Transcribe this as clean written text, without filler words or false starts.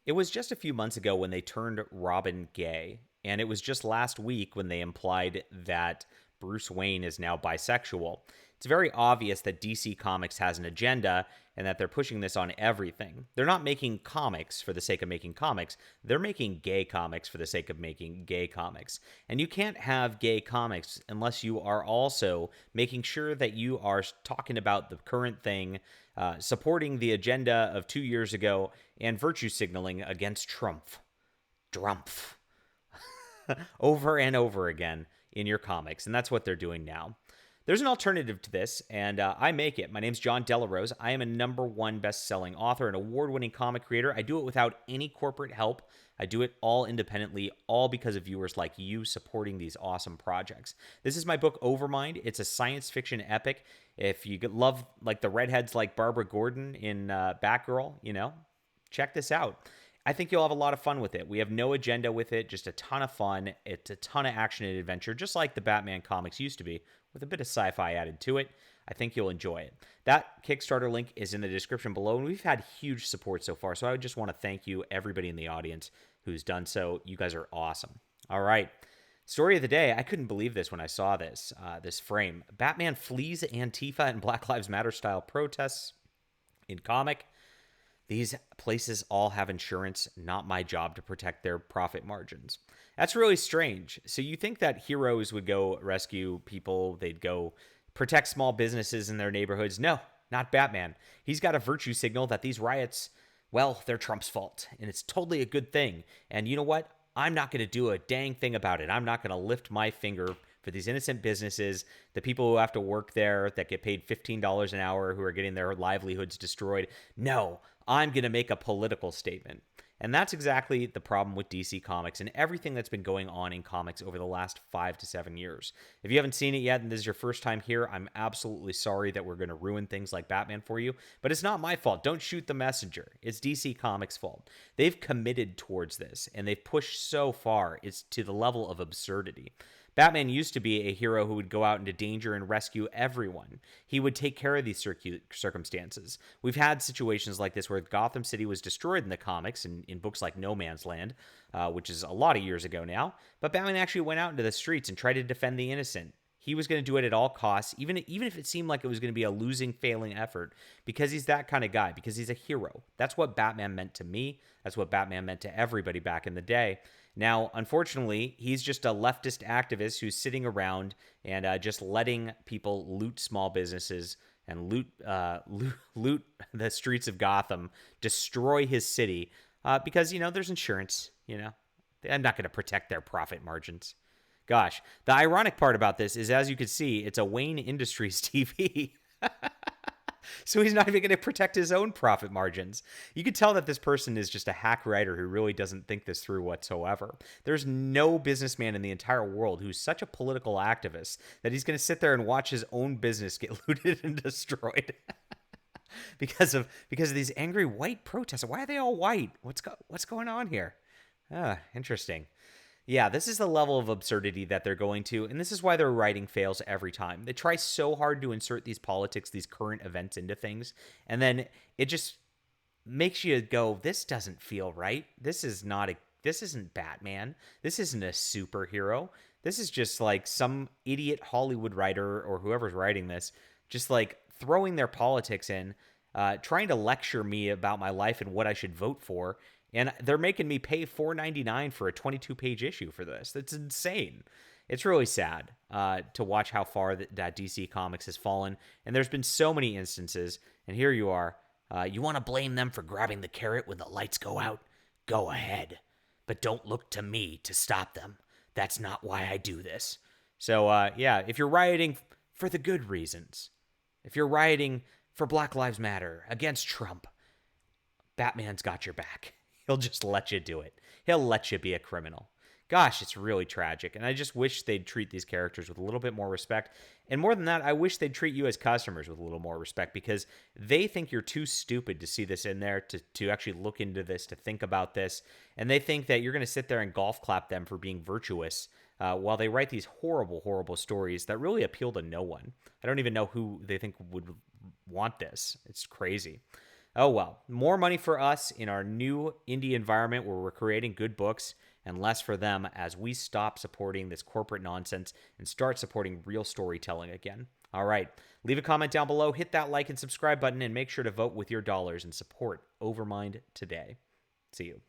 It was just a few months ago when they turned Robin gay, and it was just last week when they implied that Bruce Wayne is now bisexual. It's very obvious that DC Comics has an agenda and that they're pushing this on everything. They're not making comics for the sake of making comics, they're making gay comics for the sake of making gay comics. And you can't have gay comics unless you are also making sure that you are talking about the current thing, supporting the agenda of 2 years ago, and virtue signaling against Trump. Drumpf. Over and over again in your comics. And that's what they're doing now. There's an alternative to this, and I make it. My name's John Delarose. I am a #1 best-selling author and award-winning comic creator. I do it without any corporate help. I do it all independently, all because of viewers like you supporting these awesome projects. This is my book, Overmind. It's a science fiction epic. If you love like the redheads like Barbara Gordon in Batgirl, check this out. I think you'll have a lot of fun with it. We have no agenda with it, just a ton of fun. It's a ton of action and adventure, just like the Batman comics used to be, with a bit of sci-fi added to it. I think you'll enjoy it. That Kickstarter link is in the description below, and we've had huge support so far, so I just want to thank you, everybody in the audience who's done so. You guys are awesome. All right. Story of the day. I couldn't believe this when I saw this frame. Batman flees Antifa and Black Lives Matter style protests in comic. These places all have insurance, not my job to protect their profit margins. That's really strange. So you think that heroes would go rescue people, they'd go protect small businesses in their neighborhoods. No, not Batman. He's got a virtue signal that these riots, well, they're Trump's fault, and it's totally a good thing. And you know what? I'm not going to do a dang thing about it. I'm not going to lift my finger for these innocent businesses, the people who have to work there that get paid $15 an hour, who are getting their livelihoods destroyed. No, I'm going to make a political statement. And that's exactly the problem with DC Comics and everything that's been going on in comics over the last 5 to 7 years. If you haven't seen it yet and this is your first time here, I'm absolutely sorry that we're going to ruin things like Batman for you, but it's not my fault. Don't shoot the messenger. It's DC Comics' fault. They've committed towards this, and they've pushed so far, it's to the level of absurdity. Batman used to be a hero who would go out into danger and rescue everyone. He would take care of these circumstances. We've had situations like this where Gotham City was destroyed in the comics and in books like No Man's Land, which is a lot of years ago now. But Batman actually went out into the streets and tried to defend the innocent. He was going to do it at all costs, even if it seemed like it was going to be a losing, failing effort, because he's that kind of guy, because he's a hero. That's what Batman meant to me. That's what Batman meant to everybody back in the day. Now, unfortunately, he's just a leftist activist who's sitting around and just letting people loot small businesses and loot the streets of Gotham, destroy his city, because, there's insurance, I'm not going to protect their profit margins. Gosh, the ironic part about this is, as you can see, it's a Wayne Industries TV. So he's not even going to protect his own profit margins. You can tell that this person is just a hack writer who really doesn't think this through whatsoever. There's no businessman in the entire world who's such a political activist that he's going to sit there and watch his own business get looted and destroyed because of these angry white protests. Why are they all white? What's going on here? Interesting. Yeah, this is the level of absurdity that they're going to, and this is why their writing fails every time. They try so hard to insert these politics, these current events into things, and then it just makes you go, this doesn't feel right. This isn't Batman. This isn't a superhero. This is just like some idiot Hollywood writer or whoever's writing this, just like throwing their politics in, trying to lecture me about my life and what I should vote for. And they're making me pay $4.99 for a 22-page issue for this. That's insane. It's really sad to watch how far that DC Comics has fallen. And there's been so many instances. And here you are. You want to blame them for grabbing the carrot when the lights go out? Go ahead. But don't look to me to stop them. That's not why I do this. So, if you're rioting for the good reasons, if you're rioting for Black Lives Matter against Trump, Batman's got your back. He'll just let you do it. He'll let you be a criminal. Gosh, it's really tragic. And I just wish they'd treat these characters with a little bit more respect. And more than that, I wish they'd treat you as customers with a little more respect, because they think you're too stupid to see this in there, to actually look into this, to think about this. And they think that you're going to sit there and golf clap them for being virtuous while they write these horrible, horrible stories that really appeal to no one. I don't even know who they think would want this. It's crazy. Oh well, more money for us in our new indie environment where we're creating good books, and less for them as we stop supporting this corporate nonsense and start supporting real storytelling again. All right, leave a comment down below, hit that like and subscribe button, and make sure to vote with your dollars and support Overmind today. See you.